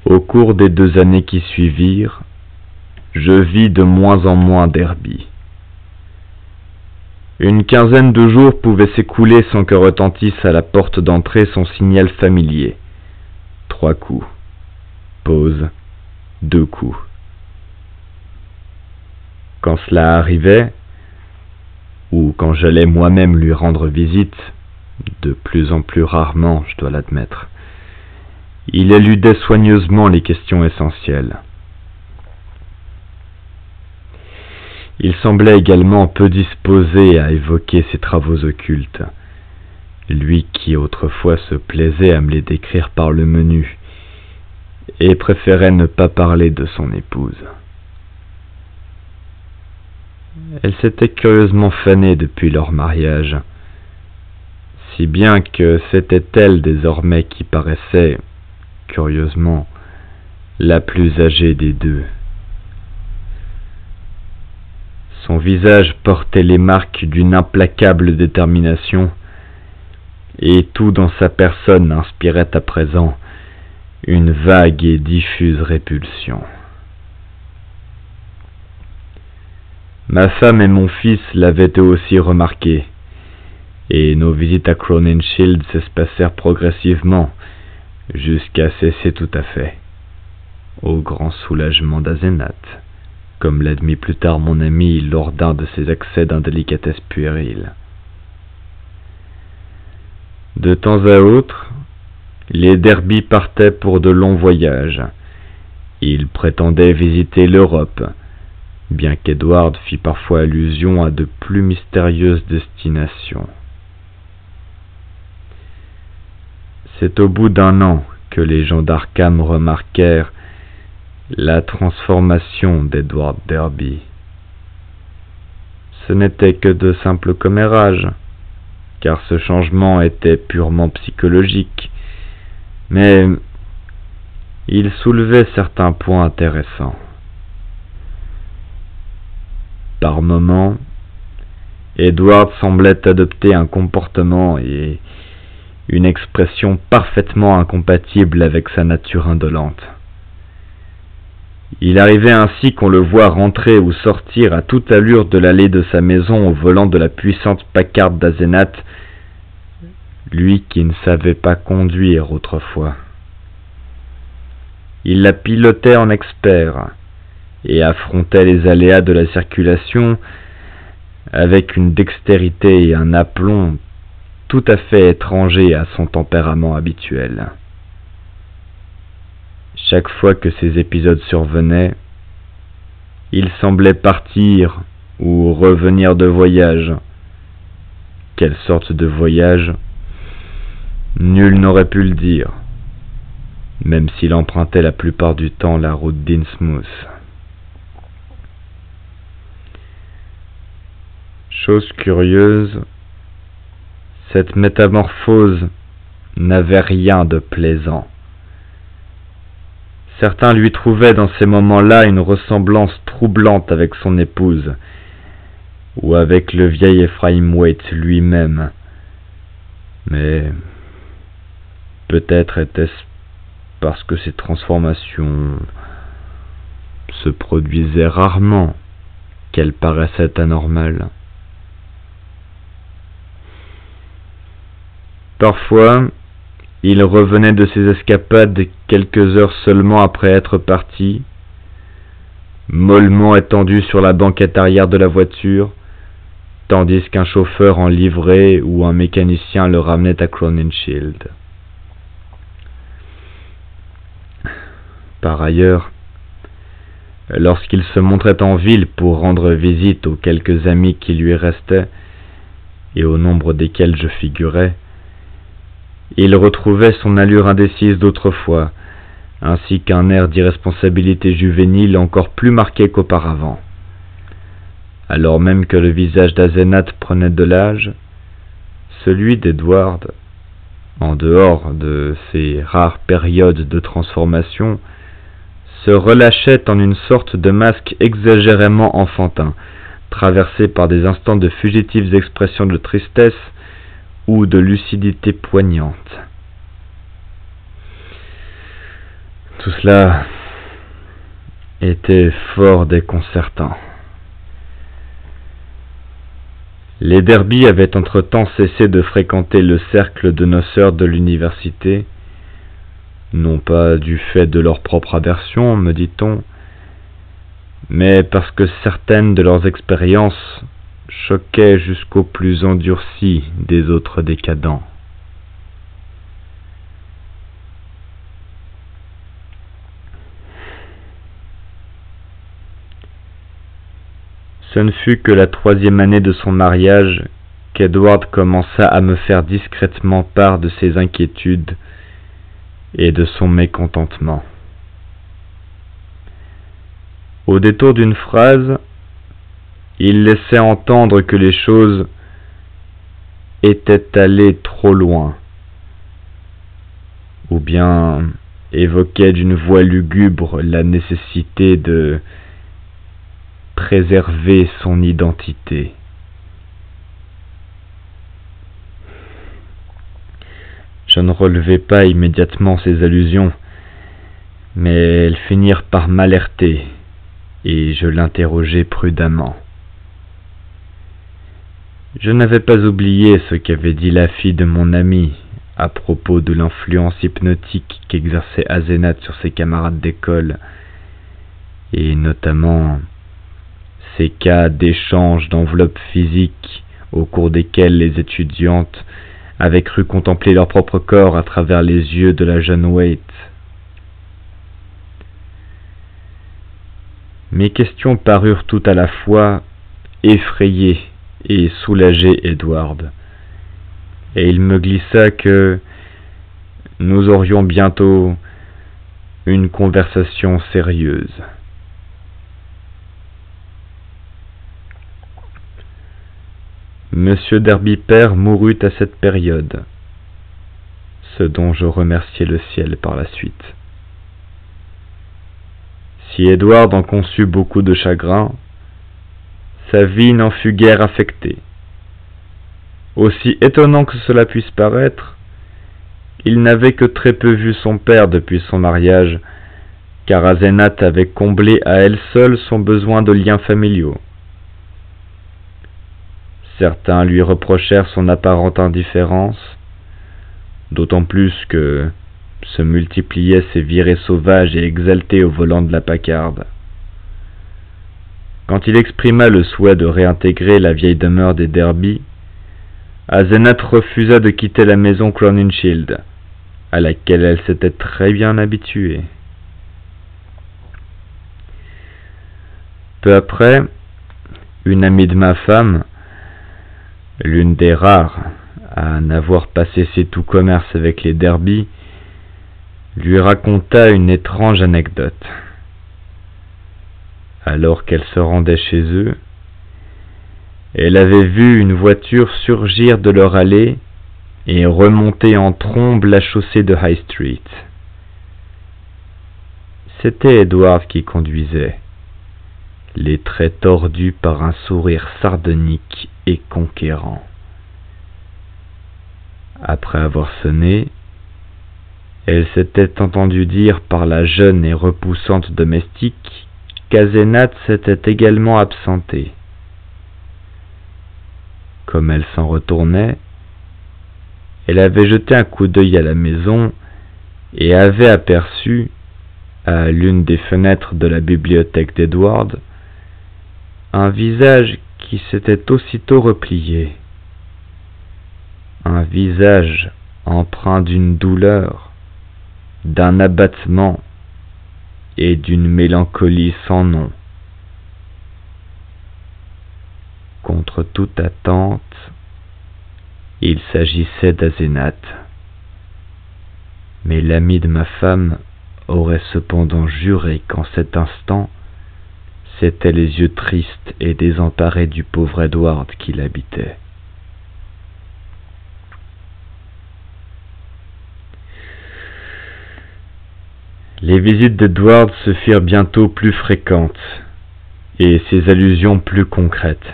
Au cours des 2 années qui suivirent, je vis de moins en moins Derby. Une quinzaine de jours pouvaient s'écouler sans que retentisse à la porte d'entrée son signal familier. 3 coups. Pause. 2 coups. Quand cela arrivait, ou quand j'allais moi-même lui rendre visite, de plus en plus rarement, je dois l'admettre, il éludait soigneusement les questions essentielles. Il semblait également peu disposé à évoquer ses travaux occultes, lui qui autrefois se plaisait à me les décrire par le menu, et préférait ne pas parler de son épouse. Elle s'était curieusement fanée depuis leur mariage, si bien que c'était elle désormais qui paraissait, curieusement, la plus âgée des deux. Son visage portait les marques d'une implacable détermination, et tout dans sa personne inspirait à présent une vague et diffuse répulsion. Ma femme et mon fils l'avaient eux aussi remarqué, et nos visites à Crowninshield s'espacèrent progressivement, jusqu'à cesser tout à fait, au grand soulagement d'Asenath, comme l'admit plus tard mon ami lors d'un de ses accès d'indélicatesse puérile. De temps à autre, les Derby partaient pour de longs voyages. Ils prétendaient visiter l'Europe, bien qu'Edward fît parfois allusion à de plus mystérieuses destinations. C'est au bout d'1 an que les gens d'Arkham remarquèrent la transformation d'Edward Derby. Ce n'était que de simples commérages, car ce changement était purement psychologique, mais il soulevait certains points intéressants. Par moments, Edward semblait adopter un comportement et une expression parfaitement incompatibles avec sa nature indolente. Il arrivait ainsi qu'on le voit rentrer ou sortir à toute allure de l'allée de sa maison au volant de la puissante Packard d'Asenath, lui qui ne savait pas conduire autrefois. Il la pilotait en expert et affrontait les aléas de la circulation avec une dextérité et un aplomb tout à fait étrangers à son tempérament habituel. Chaque fois que ces épisodes survenaient, il semblait partir ou revenir de voyage. Quelle sorte de voyage? Nul n'aurait pu le dire, même s'il empruntait la plupart du temps la route d'Innsmouth. Chose curieuse, cette métamorphose n'avait rien de plaisant. Certains lui trouvaient dans ces moments-là une ressemblance troublante avec son épouse, ou avec le vieil Ephraim Waite lui-même. Mais peut-être était-ce parce que ces transformations se produisaient rarement qu'elles paraissaient anormales. Parfois, il revenait de ses escapades quelques heures seulement après être parti, mollement étendu sur la banquette arrière de la voiture, tandis qu'un chauffeur en livrée ou un mécanicien le ramenait à Crowninshield. Par ailleurs, lorsqu'il se montrait en ville pour rendre visite aux quelques amis qui lui restaient, et au nombre desquels je figurais, il retrouvait son allure indécise d'autrefois, ainsi qu'un air d'irresponsabilité juvénile encore plus marqué qu'auparavant. Alors même que le visage d'Asenath prenait de l'âge, celui d'Edward, en dehors de ces rares périodes de transformation, se relâchait en une sorte de masque exagérément enfantin, traversé par des instants de fugitives expressions de tristesse ou de lucidité poignante. tout cela était fort déconcertant. Les Derby avaient entre-temps cessé de fréquenter le cercle de noceurs de l'université, non pas du fait de leur propre aversion, me dit-on, mais parce que certaines de leurs expériences choquaient jusqu'aux plus endurcis des autres décadents. Ce ne fut que la 3e année de son mariage qu'Edward commença à me faire discrètement part de ses inquiétudes et de son mécontentement. Au détour d'une phrase, il laissait entendre que les choses étaient allées trop loin, ou bien évoquait d'une voix lugubre la nécessité de préserver son identité. Je ne relevai pas immédiatement ces allusions, mais elles finirent par m'alerter, et je l'interrogeai prudemment. Je n'avais pas oublié ce qu'avait dit la fille de mon ami à propos de l'influence hypnotique qu'exerçait Asenath sur ses camarades d'école, et notamment ces cas d'échange d'enveloppes physiques au cours desquels les étudiantes avaient cru contempler leur propre corps à travers les yeux de la jeune Waite. Mes questions parurent tout à la fois effrayer et soulager Edward, et il me glissa que nous aurions bientôt une conversation sérieuse. Monsieur Derby père mourut à cette période, ce dont je remerciai le ciel par la suite. Si Edward en conçut beaucoup de chagrin, sa vie n'en fut guère affectée. Aussi étonnant que cela puisse paraître, il n'avait que très peu vu son père depuis son mariage, car Asenath avait comblé à elle seule son besoin de liens familiaux. Certains lui reprochèrent son apparente indifférence, d'autant plus que se multipliaient ses virées sauvages et exaltées au volant de la Packard. Quand il exprima le souhait de réintégrer la vieille demeure des Derby, Asenath refusa de quitter la maison Crowninshield, à laquelle elle s'était très bien habituée. Peu après, une amie de ma femme, l'une des rares à n'avoir pas cessé tout commerce avec les Derby, lui raconta une étrange anecdote. Alors qu'elle se rendait chez eux, elle avait vu une voiture surgir de leur allée et remonter en trombe la chaussée de High Street. C'était Edward qui conduisait, les traits tordus par un sourire sardonique et conquérant. Après avoir sonné, elle s'était entendue dire par la jeune et repoussante domestique qu'Asenath s'était également absenté. Comme elle s'en retournait, elle avait jeté un coup d'œil à la maison et avait aperçu, à l'une des fenêtres de la bibliothèque d'Edward, un visage qui s'était aussitôt replié. Un visage empreint d'une douleur, d'un abattement et d'une mélancolie sans nom. Contre toute attente, il s'agissait d'Asenath. Mais l'ami de ma femme aurait cependant juré qu'en cet instant, c'étaient les yeux tristes et désemparés du pauvre Edward qui l'habitaient. Les visites d'Edward se firent bientôt plus fréquentes, et ses allusions plus concrètes.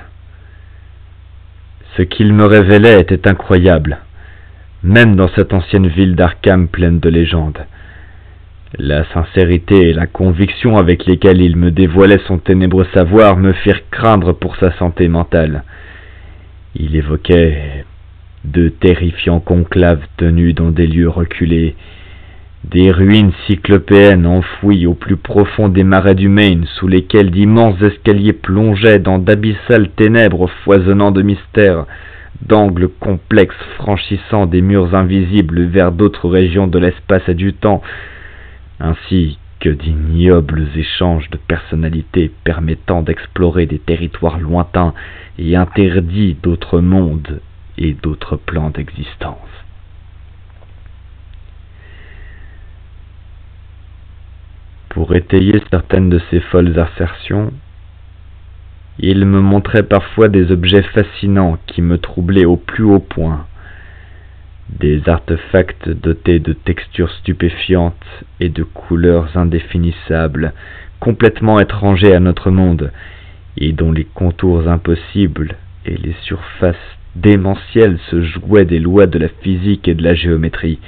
Ce qu'il me révélait était incroyable, même dans cette ancienne ville d'Arkham pleine de légendes. La sincérité et la conviction avec lesquelles il me dévoilait son ténébreux savoir me firent craindre pour sa santé mentale. Il évoquait de terrifiants conclaves tenus dans des lieux reculés, des ruines cyclopéennes enfouies au plus profond des marais du Maine, sous lesquels d'immenses escaliers plongeaient dans d'abyssales ténèbres foisonnant de mystères, d'angles complexes franchissant des murs invisibles vers d'autres régions de l'espace et du temps, ainsi que d'ignobles échanges de personnalités permettant d'explorer des territoires lointains et interdits d'autres mondes et d'autres plans d'existence. Pour étayer certaines de ces folles assertions, il me montrait parfois des objets fascinants qui me troublaient au plus haut point, des artefacts dotés de textures stupéfiantes et de couleurs indéfinissables, complètement étrangers à notre monde, et dont les contours impossibles et les surfaces démentielles se jouaient des lois de la physique et de la géométrie.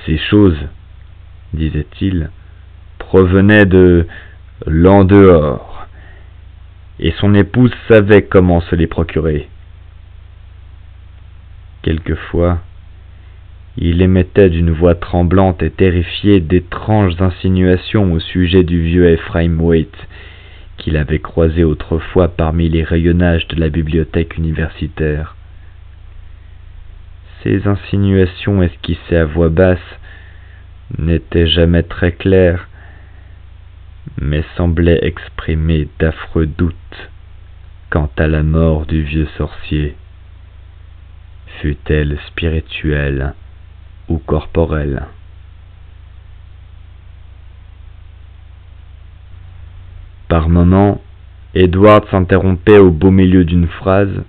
Ces choses, disait-il, provenaient de l'en dehors, et son épouse savait comment se les procurer. Quelquefois, il émettait d'une voix tremblante et terrifiée d'étranges insinuations au sujet du vieux Ephraim Waite, qu'il avait croisé autrefois parmi les rayonnages de la bibliothèque universitaire. Ces insinuations esquissées à voix basse n'étaient jamais très claires, mais semblaient exprimer d'affreux doutes quant à la mort du vieux sorcier, fût-elle spirituelle ou corporelle. Par moments, Edward s'interrompait au beau milieu d'une phrase,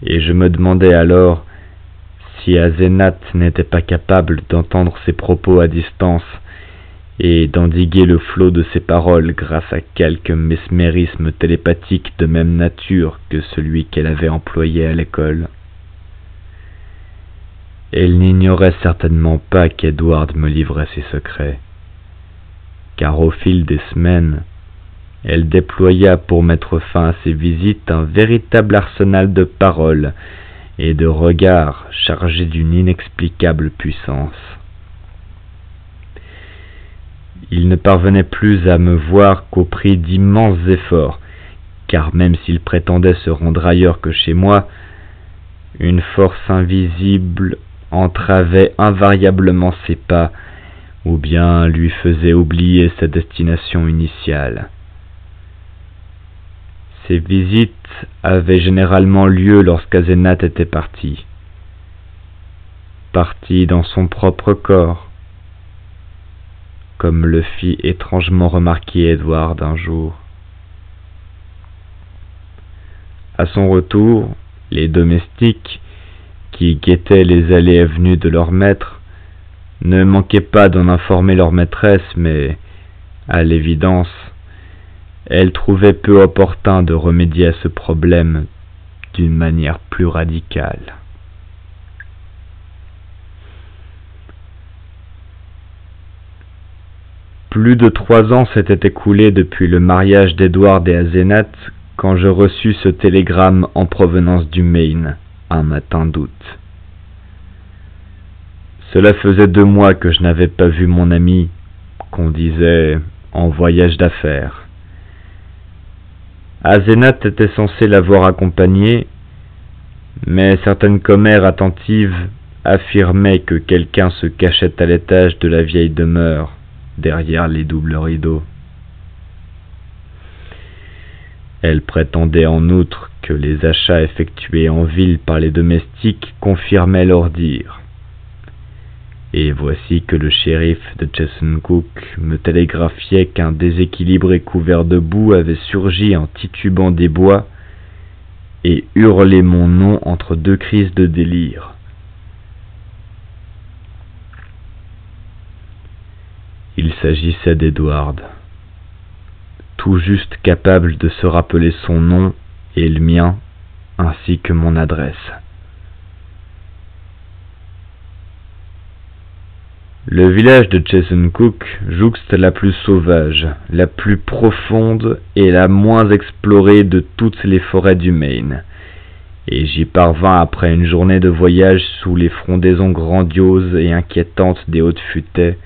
et je me demandais alors si Asenath n'était pas capable d'entendre ses propos à distance et d'endiguer le flot de ses paroles grâce à quelque mesmérisme télépathique de même nature que celui qu'elle avait employé à l'école. Elle n'ignorait certainement pas qu'Edward me livrait ses secrets, car au fil des semaines, elle déploya pour mettre fin à ses visites un véritable arsenal de paroles et de regards chargés d'une inexplicable puissance. Il ne parvenait plus à me voir qu'au prix d'immenses efforts, car même s'il prétendait se rendre ailleurs que chez moi, une force invisible entravait invariablement ses pas, ou bien lui faisait oublier sa destination initiale. Ces visites avaient généralement lieu lorsqu'Asenath était parti dans son propre corps, comme le fit étrangement remarquer Edward un jour. À son retour, les domestiques, qui guettaient les allées et venues de leur maître, ne manquaient pas d'en informer leur maîtresse, mais, à l'évidence, elle trouvait peu opportun de remédier à ce problème d'une manière plus radicale. Plus de 3 ans s'étaient écoulés depuis le mariage d'Edward et Asenath quand je reçus ce télégramme en provenance du Maine, un matin d'août. Cela faisait 2 mois que je n'avais pas vu mon ami, qu'on disait en voyage d'affaires. Asenath était censé l'avoir accompagné, mais certaines commères attentives affirmaient que quelqu'un se cachait à l'étage de la vieille demeure, derrière les doubles rideaux. Elle prétendait en outre que les achats effectués en ville par les domestiques confirmaient leur dire. Et voici que le shérif de Chesuncook me télégraphiait qu'un déséquilibré couvert de boue avait surgi en titubant des bois et hurlé mon nom entre 2 crises de délire. Il s'agissait d'Edward, tout juste capable de se rappeler son nom et le mien, ainsi que mon adresse. Le village de Chesuncook jouxte la plus sauvage, la plus profonde et la moins explorée de toutes les forêts du Maine, et j'y parvins après une journée de voyage sous les frondaisons grandioses et inquiétantes des hautes futaies,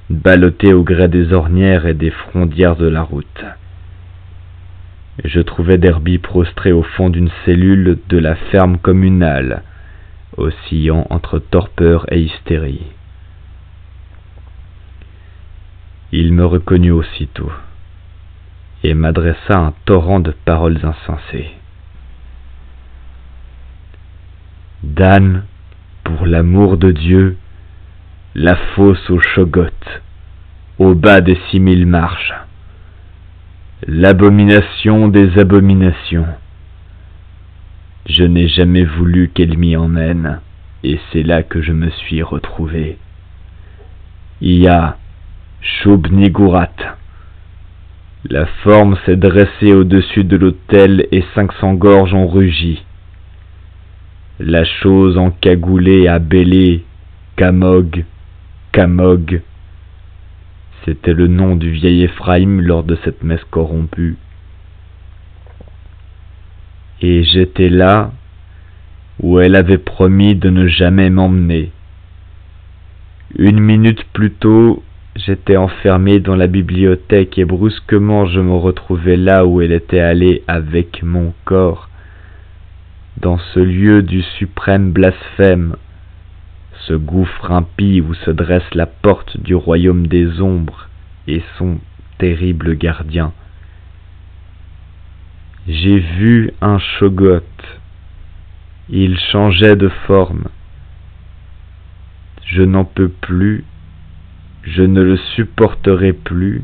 ballottées au gré des ornières et des frondières de la route. Je trouvai Derby prostré au fond d'une cellule de la ferme communale, oscillant entre torpeur et hystérie. Il me reconnut aussitôt, et m'adressa un torrent de paroles insensées. « Dan, pour l'amour de Dieu, la fosse aux Chogottes, au bas des 6000 marches, l'abomination des abominations. Je n'ai jamais voulu qu'elle m'y emmène, et c'est là que je me suis retrouvé. Il y a Shub-Niggurath. La forme s'est dressée au-dessus de l'autel et 500 gorges ont rugi. La chose encagoulée a bêlé Kamog, Kamog. C'était le nom du vieil Éphraïm lors de cette messe corrompue. Et j'étais là où elle avait promis de ne jamais m'emmener. 1 minute plus tôt, j'étais enfermé dans la bibliothèque et brusquement je me retrouvais là où elle était allée avec mon corps, dans ce lieu du suprême blasphème, ce gouffre impie où se dresse la porte du royaume des ombres et son terrible gardien. J'ai vu un Shoggoth. Il changeait de forme. Je n'en peux plus. Je ne le supporterai plus.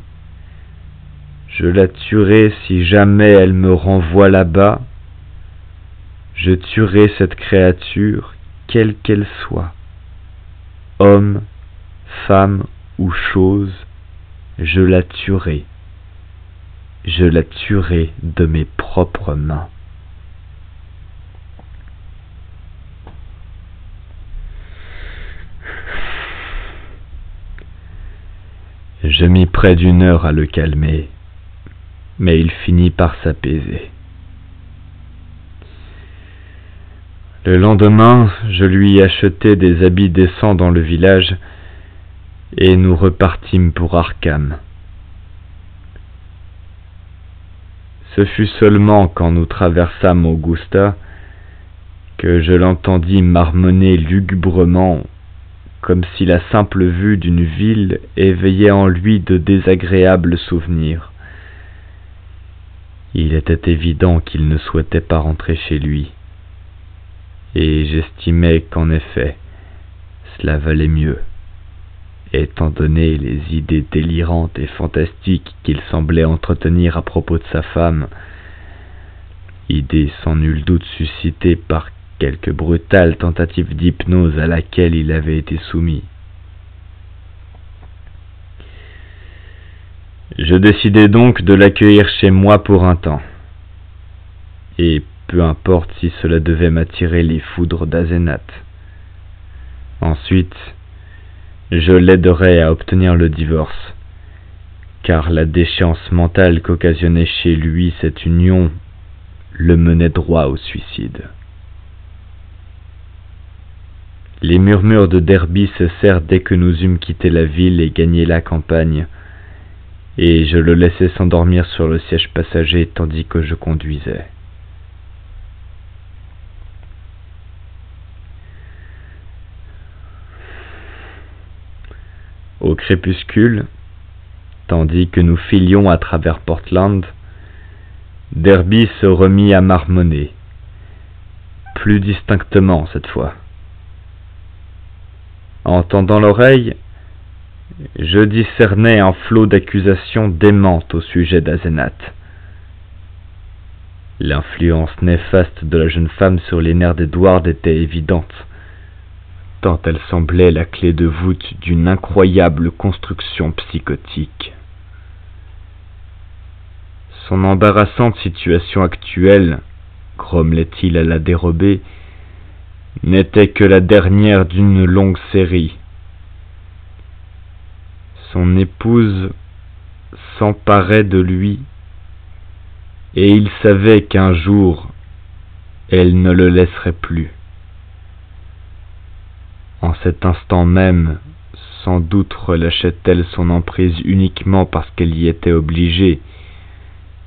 Je la tuerai si jamais elle me renvoie là-bas. Je tuerai cette créature, quelle qu'elle soit. Homme, femme ou chose, je la tuerai. Je la tuerai de mes propres mains. Je mis près d'1 heure à le calmer, mais il finit par s'apaiser. Le lendemain, je lui achetai des habits décents dans le village, et nous repartîmes pour Arkham. Ce fut seulement quand nous traversâmes Augusta que je l'entendis marmonner lugubrement, comme si la simple vue d'une ville éveillait en lui de désagréables souvenirs. Il était évident qu'il ne souhaitait pas rentrer chez lui, et j'estimais qu'en effet, cela valait mieux, étant donné les idées délirantes et fantastiques qu'il semblait entretenir à propos de sa femme, idées sans nul doute suscitées par quelque brutale tentative d'hypnose à laquelle il avait été soumis. Je décidai donc de l'accueillir chez moi pour un temps, et peu importe si cela devait m'attirer les foudres d'Asenath. Ensuite, je l'aiderai à obtenir le divorce, car la déchéance mentale qu'occasionnait chez lui cette union le menait droit au suicide. Les murmures de Derby cessèrent dès que nous eûmes quitté la ville et gagné la campagne, et je le laissai s'endormir sur le siège passager tandis que je conduisais. Au crépuscule, tandis que nous filions à travers Portland, Derby se remit à marmonner, plus distinctement cette fois. En tendant l'oreille, je discernais un flot d'accusations démentes au sujet d'Asenath. L'influence néfaste de la jeune femme sur les nerfs d'Edward était évidente, tant elle semblait la clé de voûte d'une incroyable construction psychotique. Son embarrassante situation actuelle, grommelait-il à la dérobée, n'était que la dernière d'une longue série. son épouse s'emparait de lui, et il savait qu'un jour elle ne le laisserait plus. En cet instant même, sans doute relâchait-elle son emprise uniquement parce qu'elle y était obligée,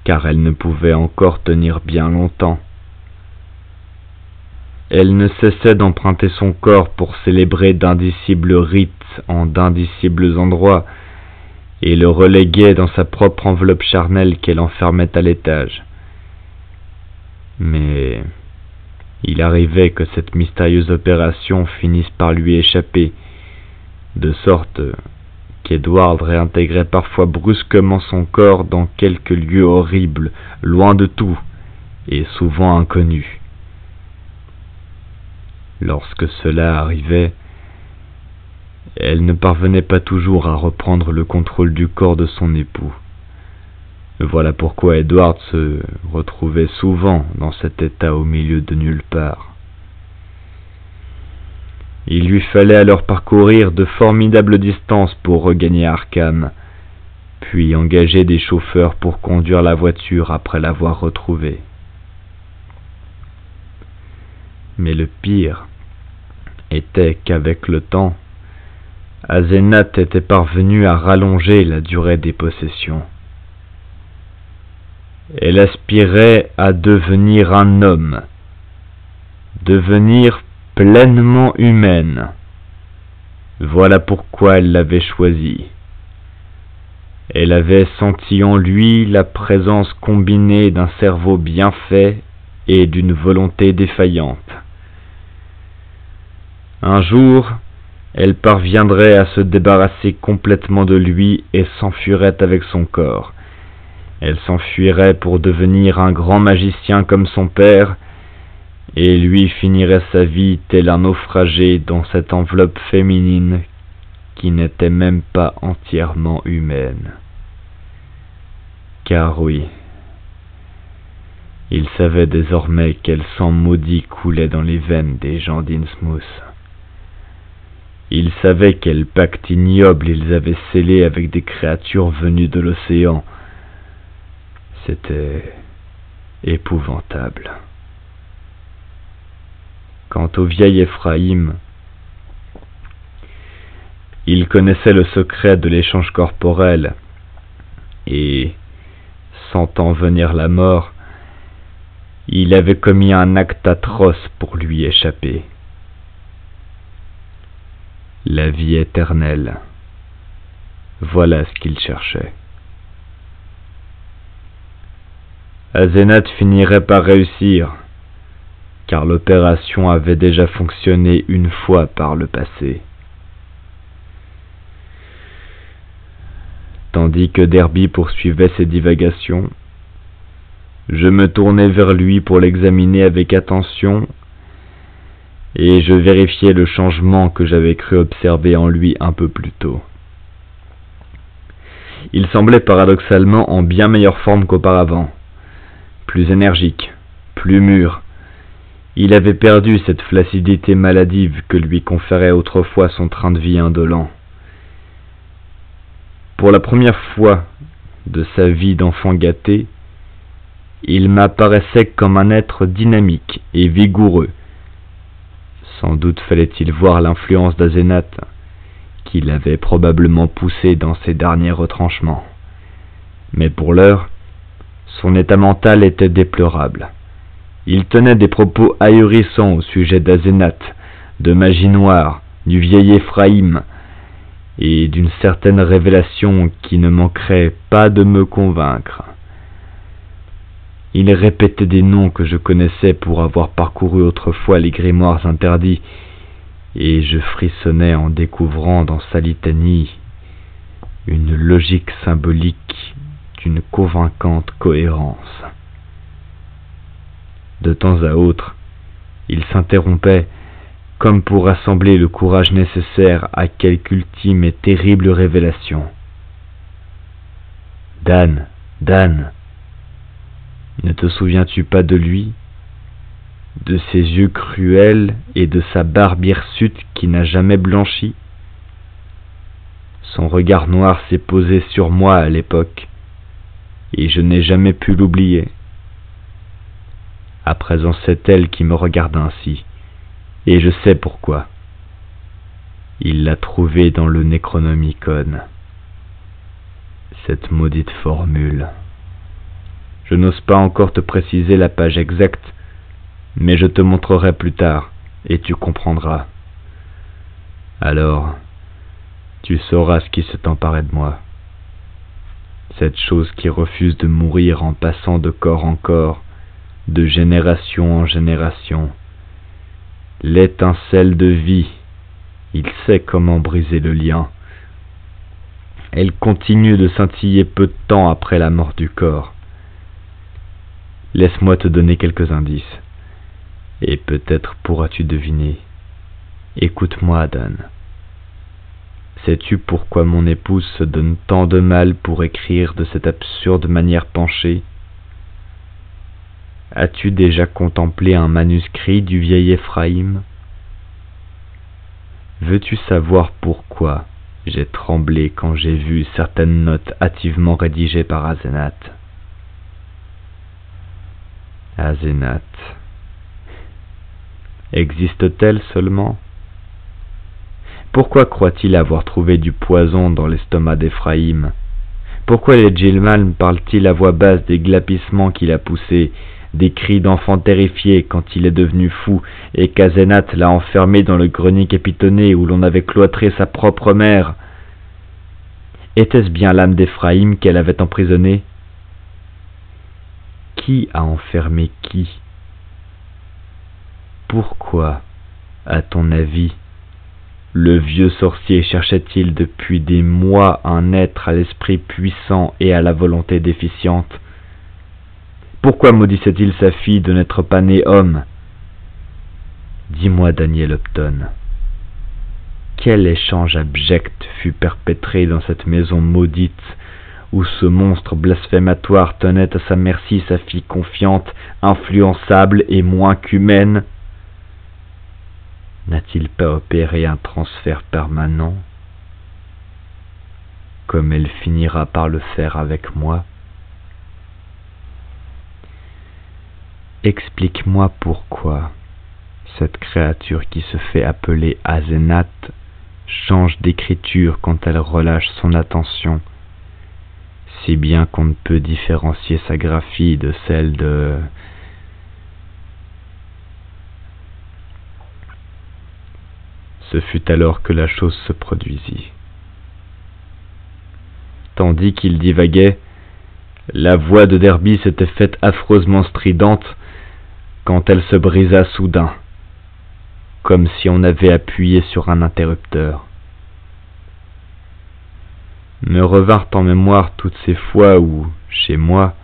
car elle ne pouvait encore tenir bien longtemps. Elle ne cessait d'emprunter son corps pour célébrer d'indicibles rites en d'indicibles endroits, et le reléguait dans sa propre enveloppe charnelle qu'elle enfermait à l'étage. Mais il arrivait que cette mystérieuse opération finisse par lui échapper, de sorte qu'Edward réintégrait parfois brusquement son corps dans quelque lieu horrible, loin de tout, et souvent inconnu. Lorsque cela arrivait, elle ne parvenait pas toujours à reprendre le contrôle du corps de son époux. Voilà pourquoi Edward se retrouvait souvent dans cet état au milieu de nulle part. Il lui fallait alors parcourir de formidables distances pour regagner Arkham, puis engager des chauffeurs pour conduire la voiture après l'avoir retrouvée. Mais le pire était qu'avec le temps, Asenath était parvenue à rallonger la durée des possessions. Elle aspirait à devenir un homme, devenir pleinement humaine. Voilà pourquoi elle l'avait choisi. Elle avait senti en lui la présence combinée d'un cerveau bien fait et d'une volonté défaillante. Un jour, elle parviendrait à se débarrasser complètement de lui et s'enfuirait avec son corps. Elle s'enfuirait pour devenir un grand magicien comme son père, et lui finirait sa vie tel un naufragé dans cette enveloppe féminine qui n'était même pas entièrement humaine. Car oui, il savait désormais quel sang maudit coulait dans les veines des gens d'Innsmouth. Il savait quel pacte ignoble ils avaient scellé avec des créatures venues de l'océan. C'était épouvantable. Quant au vieil Ephraim, il connaissait le secret de l'échange corporel, et, sentant venir la mort, il avait commis un acte atroce pour lui échapper. La vie éternelle, voilà ce qu'il cherchait. Asenath finirait par réussir, car l'opération avait déjà fonctionné une fois par le passé. Tandis que Derby poursuivait ses divagations, je me tournai vers lui pour l'examiner avec attention, et je vérifiai le changement que j'avais cru observer en lui un peu plus tôt. Il semblait paradoxalement en bien meilleure forme qu'auparavant, plus énergique, plus mûr. Il avait perdu cette flaccidité maladive que lui conférait autrefois son train de vie indolent. Pour la première fois de sa vie d'enfant gâté, il m'apparaissait comme un être dynamique et vigoureux. Sans doute fallait-il voir l'influence d'Asenath, qui l'avait probablement poussé dans ses derniers retranchements. Mais pour l'heure, son état mental était déplorable. Il tenait des propos ahurissants au sujet d'Asenath, de Magie Noire, du vieil Ephraim, et d'une certaine révélation qui ne manquerait pas de me convaincre. Il répétait des noms que je connaissais pour avoir parcouru autrefois les grimoires interdits, et je frissonnais en découvrant dans sa litanie une logique symbolique d'une convaincante cohérence. De temps à autre, il s'interrompait, comme pour rassembler le courage nécessaire à quelque ultime et terrible révélation. « Dan, Dan, ne te souviens-tu pas de lui, de ses yeux cruels et de sa barbe hirsute qui n'a jamais blanchi? Son regard noir s'est posé sur moi à l'époque, et je n'ai jamais pu l'oublier. À présent, c'est elle qui me regarde ainsi, et je sais pourquoi. Il l'a trouvée dans le Necronomicon. Cette maudite formule. Je n'ose pas encore te préciser la page exacte, mais je te montrerai plus tard, et tu comprendras. Alors, tu sauras ce qui s'est emparé de moi. Cette chose qui refuse de mourir en passant de corps en corps, de génération en génération. L'étincelle de vie, il sait comment briser le lien. Elle continue de scintiller peu de temps après la mort du corps. Laisse-moi te donner quelques indices, et peut-être pourras-tu deviner. Écoute-moi, Dan. Sais-tu pourquoi mon épouse se donne tant de mal pour écrire de cette absurde manière penchée? As-tu déjà contemplé un manuscrit du vieil Éphraïm? Veux-tu savoir pourquoi j'ai tremblé quand j'ai vu certaines notes hâtivement rédigées par Asenath? Asenath. Existe-t-elle seulement? Pourquoi croit-il avoir trouvé du poison dans l'estomac d'Éphraïm? Pourquoi les Djilman parlent-ils à voix basse des glapissements qu'il a poussés, des cris d'enfant terrifiés quand il est devenu fou, et qu'Asenath l'a enfermé dans le grenier capitonné où l'on avait cloîtré sa propre mère? Était-ce bien l'âme d'Éphraïm qu'elle avait emprisonnée? Qui a enfermé qui? Pourquoi, à ton avis, le vieux sorcier cherchait-il depuis des mois un être à l'esprit puissant et à la volonté déficiente? Pourquoi maudissait-il sa fille de n'être pas née homme? Dis-moi, Daniel Upton, quel échange abject fut perpétré dans cette maison maudite où ce monstre blasphématoire tenait à sa merci sa fille confiante, influençable et moins qu'humaine? N'a-t-il pas opéré un transfert permanent, comme elle finira par le faire avec moi? Explique-moi pourquoi cette créature qui se fait appeler Asenath change d'écriture quand elle relâche son attention, si bien qu'on ne peut différencier sa graphie de celle de... Ce fut alors que la chose se produisit. Tandis qu'il divaguait, la voix de Derby s'était faite affreusement stridente quand elle se brisa soudain, comme si on avait appuyé sur un interrupteur. Me revinrent en mémoire toutes ces fois où, chez moi,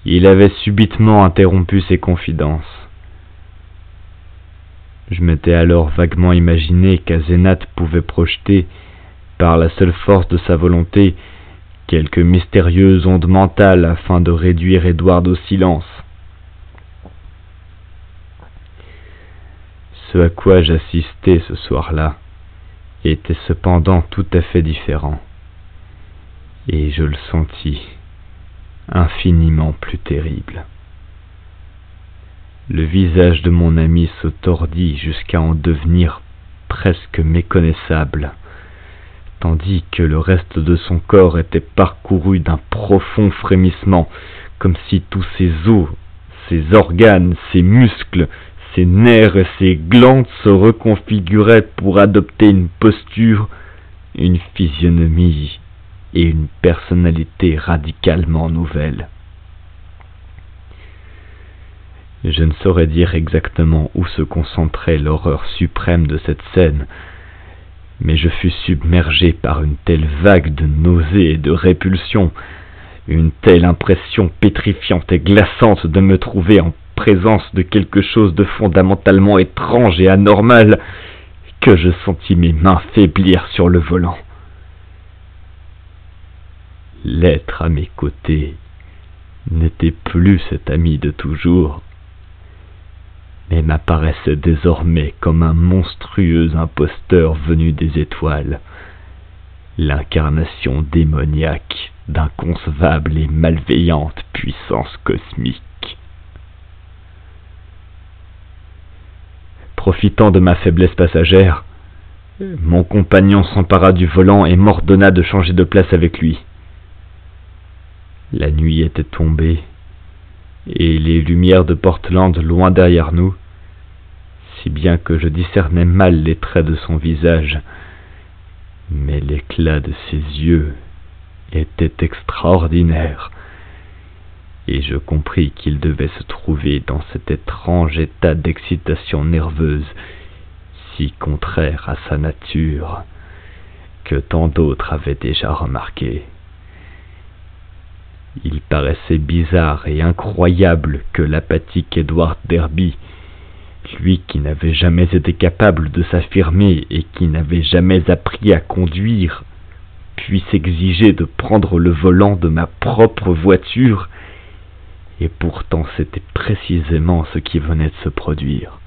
il avait subitement interrompu ses confidences. Je m'étais alors vaguement imaginé qu'Asenath pouvait projeter, par la seule force de sa volonté, quelque mystérieuse onde mentale afin de réduire Édouard au silence. Ce à quoi j'assistais ce soir-là était cependant tout à fait différent, et je le sentis infiniment plus terrible. Le visage de mon ami se tordit jusqu'à en devenir presque méconnaissable, tandis que le reste de son corps était parcouru d'un profond frémissement, comme si tous ses os, ses organes, ses muscles, ses nerfs et ses glandes se reconfiguraient pour adopter une posture, une physionomie et une personnalité radicalement nouvelles. Je ne saurais dire exactement où se concentrait l'horreur suprême de cette scène, mais je fus submergé par une telle vague de nausée et de répulsion, une telle impression pétrifiante et glaçante de me trouver en présence de quelque chose de fondamentalement étrange et anormal, que je sentis mes mains faiblir sur le volant. L'être à mes côtés n'était plus cet ami de toujours, mais m'apparaissait désormais comme un monstrueux imposteur venu des étoiles, l'incarnation démoniaque d'inconcevable et malveillante puissance cosmique. Profitant de ma faiblesse passagère, mon compagnon s'empara du volant et m'ordonna de changer de place avec lui. La nuit était tombée, et les lumières de Portland loin derrière nous, si bien que je discernais mal les traits de son visage, mais l'éclat de ses yeux était extraordinaire, et je compris qu'il devait se trouver dans cet étrange état d'excitation nerveuse, si contraire à sa nature, que tant d'autres avaient déjà remarqué. Il paraissait bizarre et incroyable que l'apathique Edward Derby, lui qui n'avait jamais été capable de s'affirmer et qui n'avait jamais appris à conduire, puisse exiger de prendre le volant de ma propre voiture, et pourtant c'était précisément ce qui venait de se produire.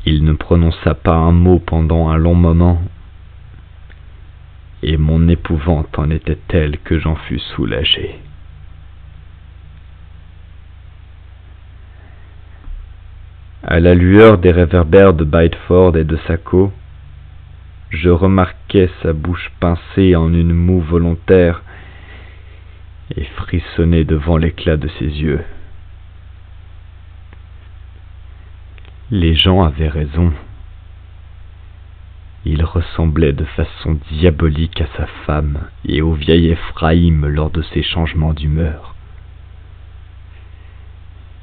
Il ne prononça pas un mot pendant un long moment, et mon épouvante en était telle que j'en fus soulagé. À la lueur des réverbères de Bideford et de Saco, je remarquai sa bouche pincée en une moue volontaire et frissonner devant l'éclat de ses yeux. Les gens avaient raison. Il ressemblait de façon diabolique à sa femme et au vieil Ephraïm lors de ses changements d'humeur.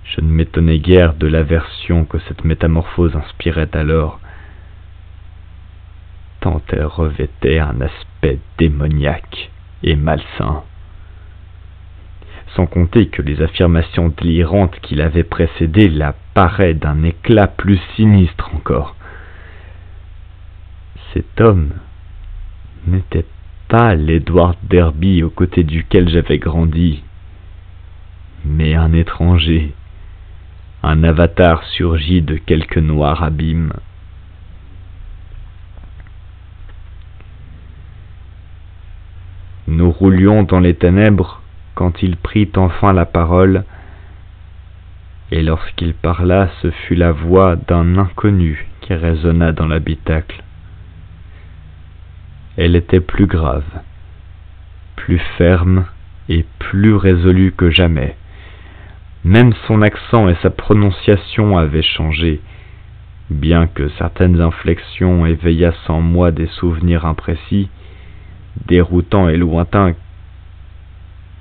Je ne m'étonnais guère de l'aversion que cette métamorphose inspirait alors, tant elle revêtait un aspect démoniaque et malsain. Sans compter que les affirmations délirantes qui l'avaient précédée la paraient d'un éclat plus sinistre encore. Cet homme n'était pas l'Edward Derby aux côtés duquel j'avais grandi, mais un étranger, un avatar surgi de quelque noir abîme. Nous roulions dans les ténèbres quand il prit enfin la parole, et lorsqu'il parla, ce fut la voix d'un inconnu qui résonna dans l'habitacle. Elle était plus grave, plus ferme et plus résolue que jamais. Même son accent et sa prononciation avaient changé, bien que certaines inflexions éveillassent en moi des souvenirs imprécis, déroutants et lointains,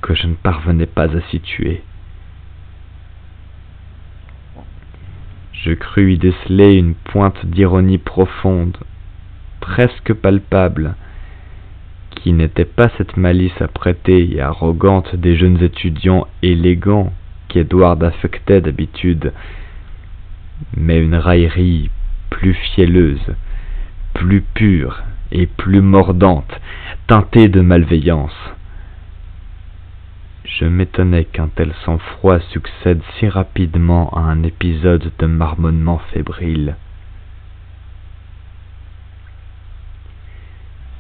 que je ne parvenais pas à situer. Je crus y déceler une pointe d'ironie profonde, presque palpable, qui n'était pas cette malice apprêtée et arrogante des jeunes étudiants élégants qu'Edward affectait d'habitude, mais une raillerie plus fielleuse, plus pure et plus mordante, teintée de malveillance. Je m'étonnais qu'un tel sang-froid succède si rapidement à un épisode de marmonnement fébrile.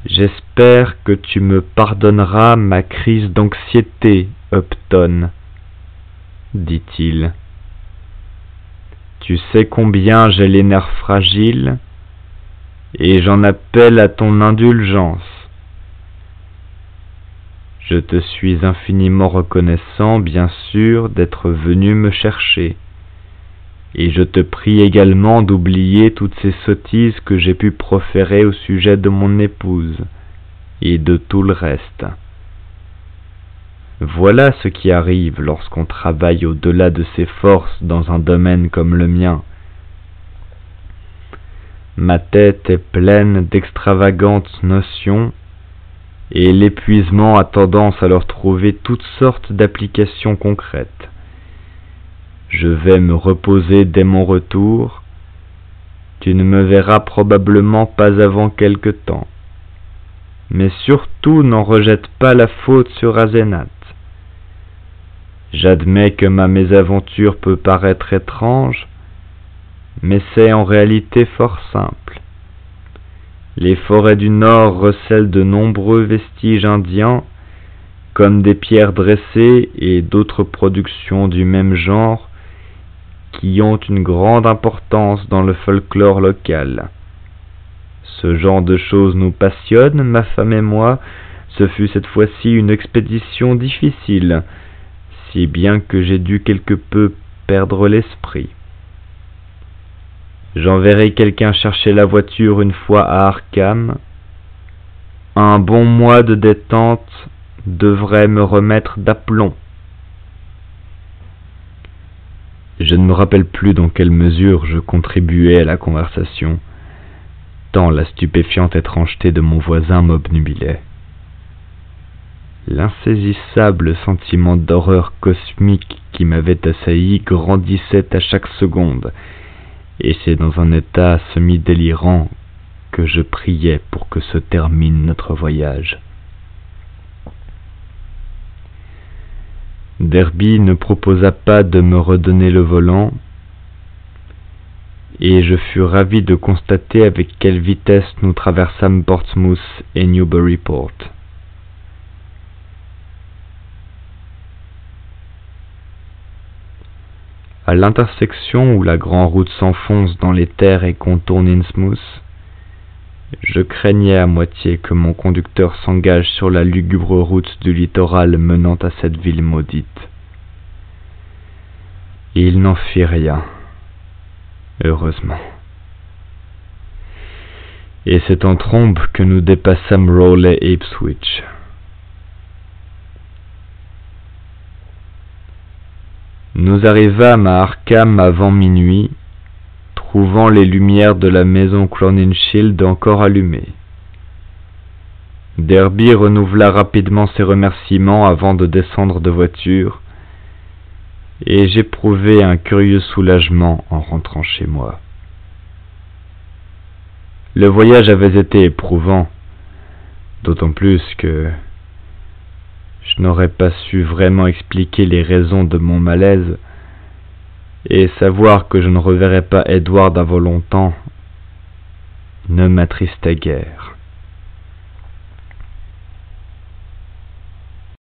« J'espère que tu me pardonneras ma crise d'anxiété, Upton, » dit-il. « Tu sais combien j'ai les nerfs fragiles, et j'en appelle à ton indulgence. Je te suis infiniment reconnaissant, bien sûr, d'être venu me chercher, et je te prie également d'oublier toutes ces sottises que j'ai pu proférer au sujet de mon épouse, et de tout le reste. Voilà ce qui arrive lorsqu'on travaille au-delà de ses forces dans un domaine comme le mien. Ma tête est pleine d'extravagantes notions, et l'épuisement a tendance à leur trouver toutes sortes d'applications concrètes. Je vais me reposer dès mon retour. Tu ne me verras probablement pas avant quelque temps. Mais surtout n'en rejette pas la faute sur Asenath. J'admets que ma mésaventure peut paraître étrange, mais c'est en réalité fort simple. Les forêts du Nord recèlent de nombreux vestiges indiens, comme des pierres dressées et d'autres productions du même genre, qui ont une grande importance dans le folklore local. Ce genre de choses nous passionne, ma femme et moi. Ce fut cette fois-ci une expédition difficile, si bien que j'ai dû quelque peu perdre l'esprit. J'enverrai quelqu'un chercher la voiture une fois à Arkham. Un bon mois de détente devrait me remettre d'aplomb. Je ne me rappelle plus dans quelle mesure je contribuais à la conversation, tant la stupéfiante étrangeté de mon voisin m'obnubilait. L'insaisissable sentiment d'horreur cosmique qui m'avait assailli grandissait à chaque seconde, et c'est dans un état semi-délirant que je priais pour que se termine notre voyage. Derby ne proposa pas de me redonner le volant, et je fus ravi de constater avec quelle vitesse nous traversâmes Portsmouth et Newburyport. À l'intersection où la grande route s'enfonce dans les terres et contourne Innsmouth, je craignais à moitié que mon conducteur s'engage sur la lugubre route du littoral menant à cette ville maudite. Et il n'en fit rien, heureusement. Et c'est en trombe que nous dépassâmes Rowley et Ipswich. Nous arrivâmes à Arkham avant minuit, trouvant les lumières de la maison Crowninshield encore allumées. Derby renouvela rapidement ses remerciements avant de descendre de voiture, et j'éprouvai un curieux soulagement en rentrant chez moi. Le voyage avait été éprouvant, d'autant plus que je n'aurais pas su vraiment expliquer les raisons de mon malaise, et savoir que je ne reverrais pas Edward avant longtemps ne m'attristait guère.